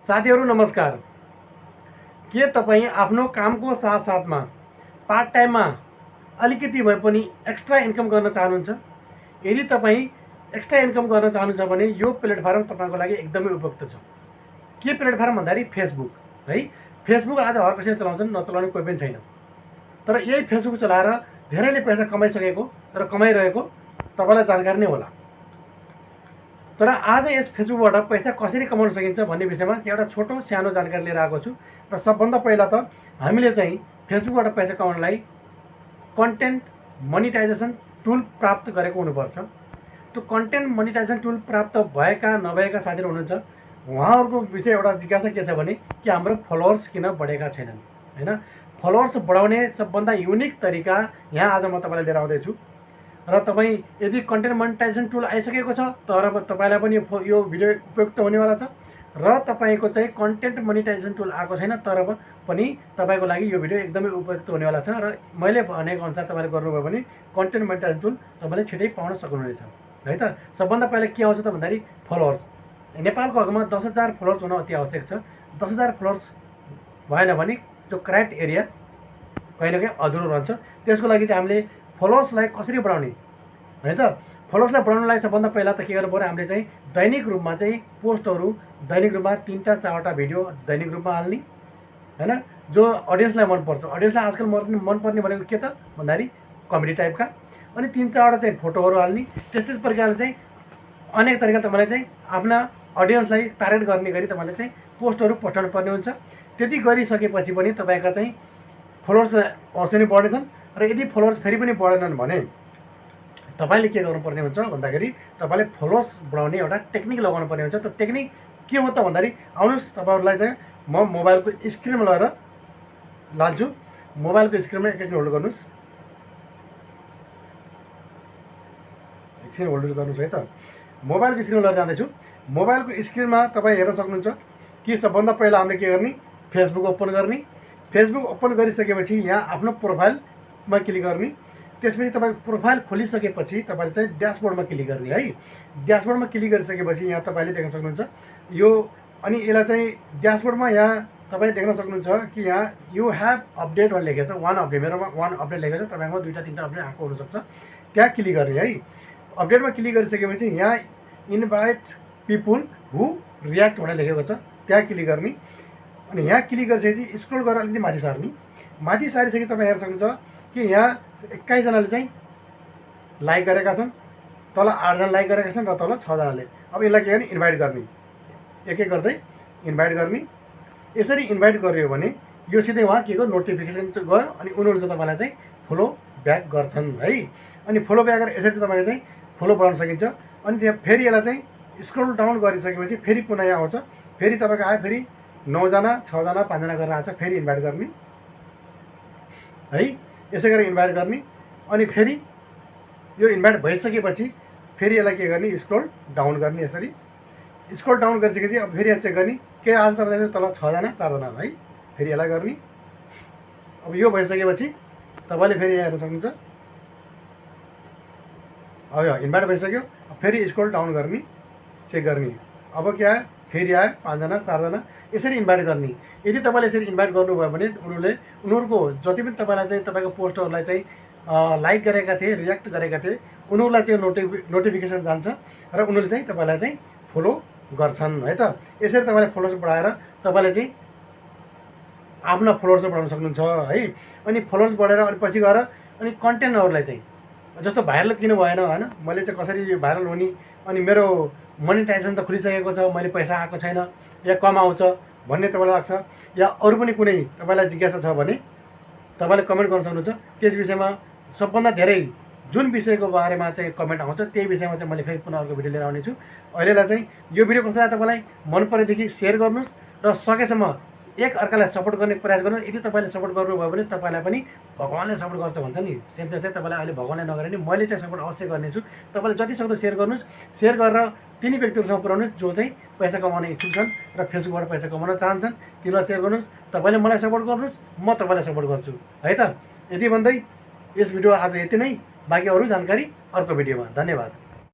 साथीहरू नमस्कार। के तपाईँ आफ्नो कामको साथसाथमा पार्ट टाइममा अलिकति भए पनि एक्स्ट्रा इन्कम गर्न चाहनुहुन्छ? यदि तपाईँ एक्स्ट्रा इन्कम गर्न चाहनुहुन्छ भने यो प्लेटफर्म तपाईँको लागि एकदमै उपयुक्त छ। के प्लेटफर्म भन्दाखेरि फेसबुक है। फेसबुक आज हर कसैले चलाउँछन्, नचलाउने कोही पनि छैन। तर यही फेसबुक चलाएर धेरैले पैसा कमाइसकेको र कमाइरहेको तपाईँलाई जानकारी नै होला। तर आज यस फेसबुकबाट पैसा कसरी कमाउन सकिन्छ भन्ने विषयमा एउटा छोटो सानो जानकारी लिएर आएको छु। र सबभन्दा पहिला त हामीले चाहिँ फेसबुकबाट पैसा कमाउनलाई कन्टेन्ट मोनिटाइजेसन टुल प्राप्त गरेको हुनुपर्छ। त्यो कन्टेन्ट मोनिटाइजेसन टुल प्राप्त भएका नभएका साथीहरू हुनुहुन्छ, उहाँहरूको विषय एउटा जिज्ञासा के छ भने कि हाम्रो फलोवर्स किन बढेका छैनन् हैन। फलोवर्स बढाउने सबभन्दा युनिक तरिका यहाँ आज म तपाईँलाई लिएर आउँदैछु। र तपाईँ यदि कन्टेन्ट मोनिटाइजेसन टुल आइसकेको छ तर तपाईँलाई पनि यो भिडियो उपयुक्त हुनेवाला छ। र तपाईँको चाहिँ कन्टेन्ट मोनिटाइजेसन टुल आएको छैन तर पनि तपाईँको लागि यो भिडियो एकदमै उपयुक्त हुनेवाला छ। र मैले भनेको अनुसार तपाईँले गर्नुभयो भने कन्टेन्ट मोनिटाइजेसन टुल तपाईँले छिटै पाउन सक्नुहुनेछ है त। सबभन्दा पहिला के आउँछ त भन्दाखेरि फलोवर्स। नेपालको हकमा 10,000 फलोवर्स हुन अति आवश्यक छ। 10,000 फलोवर्स भएन भने जो क्राइट एरिया कहीँ न कहीँ अधुरो रहन्छ। त्यसको लागि चाहिँ हामीले फलोवर्सलाई कसरी बढाउने है त। फलोवर्सलाई बढाउनलाई सबभन्दा पहिला त के गर्नु पऱ्यो, हामीले चाहिँ दैनिक रूपमा चाहिँ पोस्टहरू दैनिक रूपमा 3टा 4वटा भिडियो दैनिक रूपमा हाल्ने हैन। जो अडियन्सलाई मनपर्छ, अडियन्सलाई आजकल मनपर्ने भनेको के त भन्दाखेरि कमेडी टाइपका, अनि 3-4वटा चाहिँ फोटोहरू हाल्ने। त्यस्तै प्रकारले चाहिँ अनेक तरिका तपाईँले चाहिँ आफ्ना अडियन्सलाई टार्गेट गर्ने गरी तपाईँले चाहिँ पोस्टहरू पठाउनु पर्ने हुन्छ। त्यति गरिसकेपछि पनि तपाईँका चाहिँ फलोवर्स अवश्य नै बढ्नेछन्। र यदि फलोवर्स फेरि पनि बढेनन् भने तपाईँले के गर्नुपर्ने हुन्छ भन्दाखेरि तपाईँले फलोवर्स बढाउने एउटा टेक्निक लगाउनु पर्ने हुन्छ। त्यो टेक्निक के हो त भन्दाखेरि आउनुहोस् तपाईँहरूलाई चाहिँ म मोबाइलको स्क्रिनमा लगेर लान्छु। मोबाइलको स्क्रिनमा एकैछिन होल्ड गर्नुहोस्, एकछिन होल्ड गर्नुहोस् है त। मोबाइलको स्क्रिनमा लगेर जाँदैछु। मोबाइलको स्क्रिनमा तपाईँ हेर्न सक्नुहुन्छ कि सबभन्दा पहिला हामीले के गर्ने, फेसबुक ओपन गर्ने। फेसबुक ओपन गरिसकेपछि यहाँ आफ्नो प्रोफाइलमा क्लिक गर्ने। त्यसपछि तपाईँको प्रोफाइल खोलिसकेपछि तपाईँले चाहिँ ड्यासबोर्डमा क्लिक गर्ने है। ड्यासबोर्डमा क्लिक गरिसकेपछि यहाँ तपाईँले देख्न सक्नुहुन्छ यो, अनि यसलाई चाहिँ ड्यासबोर्डमा यहाँ तपाईँले देख्न सक्नुहुन्छ कि यहाँ यु हेभ अपडेट भनेर लेखेको छ। 1 अपडेट, मेरोमा 1 अपडेट लेखेको छ, तपाईँको 2-3टा अपडेट आएको हुनसक्छ। त्यहाँ क्लिक गर्ने है। अपडेटमा क्लिक गरिसकेपछि यहाँ इन्भाइट पिपुल हु रियाक्ट भनेर लेखेको छ, त्यहाँ क्लिक गर्ने। अनि यहाँ क्लिक गरिसकेपछि स्क्रोल गरेर अलिकति माथि सार्ने। माथि सारिसकेपछि तपाईँ हेर्न सक्नुहुन्छ कि यहाँ 21 जनाले चाहिँ लाइक गरेका छन्, तल 8 जना लाइक गरेका छन् र तल 6 जनाले। अब यसलाई के गर्ने, इन्भाइट गर्ने, एक एक गर्दै इन्भाइट गर्ने। यसरी इन्भाइट गरियो भने यो सिधै उहाँ के गर्यो, नोटिफिकेसन गयो अनि उनीहरूले चाहिँ तपाईँलाई चाहिँ फलो ब्याक गर्छन् है। अनि फलो ब्याक गरेर यसरी चाहिँ तपाईँले चाहिँ फलो बढाउन सकिन्छ। अनि त्यहाँ फेरि यसलाई चाहिँ स्क्रोल डाउन गरिसकेपछि फेरि पुनः यहाँ आउँछ, फेरि तपाईँको आयो, फेरि 9 जना 6 जना 5 जना गरेर आएको छ, फेरि इन्भाइट गर्ने है। यसै गरेर इन्भाइट गर्ने। अनि फेरि यो इन्भाइट भइसकेपछि फेरि यसलाई के गर्ने, स्क्रोल डाउन गर्ने। यसरी स्क्रोल डाउन गरिसकेपछि अब फेरि यहाँ चेक गर्ने के आज तपाईँलाई तल 6 जना 4 जना है, फेरि यसलाई गर्ने। अब यो भइसकेपछि तपाईँले फेरि यहाँ हेर्न सक्नुहुन्छ, अब यो इन्भाइट भइसक्यो। फेरि स्क्रोल डाउन गर्ने, चेक गर्ने। अब के आयो, फेरि आयो 5 जना 4 जना, यसरी इन्भाइट गर्ने। यदि तपाईँले यसरी इन्भाइट गर्नुभयो भने उनीहरूको जति पनि तपाईँलाई चाहिँ तपाईँको पोस्टहरूलाई चाहिँ लाइक गरेका थिए, रियाक्ट गरेका थिए, उनीहरूलाई चाहिँ नोटिफिकेसन जान्छ र उनीहरूले चाहिँ तपाईँलाई चाहिँ फलो गर्छन् है त। यसरी तपाईँले फलोवर्स बढाएर तपाईँले चाहिँ आफ्ना फलोवर्स बढाउन सक्नुहुन्छ है। अनि फलोवर्स बढेर अनि पछि गएर अनि कन्टेन्टहरूलाई चाहिँ जस्तो भाइरल किन भएन होइन, मैले चाहिँ कसरी भाइरल हुने, अनि मेरो मोनिटाइजेसन त खुलिसकेको छ, मैले पैसा आएको छैन या कम आउँछ भन्ने तपाईँलाई लाग्छ, या अरू पनि कुनै तपाईँलाई जिज्ञासा छ भने तपाईँले कमेन्ट गर्न सक्नुहुन्छ। त्यस विषयमा सबभन्दा धेरै जुन विषयको बारेमा चाहिँ कमेन्ट आउँछ त्यही विषयमा चाहिँ मैले फेरि पुनः अर्को भिडियो लिएर आउनेछु। अहिलेलाई चाहिँ यो भिडियो कस्तो लाग्यो तपाईँलाई, मन परेदेखि सेयर गर्नुहोस् र सकेसम्म एक अर्कालाई सपोर्ट गर्ने प्रयास गर्नुहोस्। यदि तपाईँले सपोर्ट गर्नुभयो भने तपाईँलाई पनि भगवान्ले सपोर्ट गर्छ भन्छ नि, सेम त्यस्तै तपाईँलाई अहिले भगवान्ले नगरे नि मैले चाहिँ सपोर्ट अवश्य गर्नेछु। तपाईँले जति सक्दो सेयर गर्नुहोस्। सेयर गरेर तिनी व्यक्तिहरूसँग पुऱ्याउनुहोस् जो चाहिँ पैसा कमाउने इच्छुक छन् र फेसबुकबाट पैसा कमाउन चाहन्छन्, तिनीलाई सेयर गर्नुहोस्। तपाईँले मलाई सपोर्ट गर्नुहोस्, म तपाईँलाई सपोर्ट गर्छु है त। यति भन्दै यस भिडियो आज यति नै, बाँकी अरू जानकारी अर्को भिडियोमा। धन्यवाद।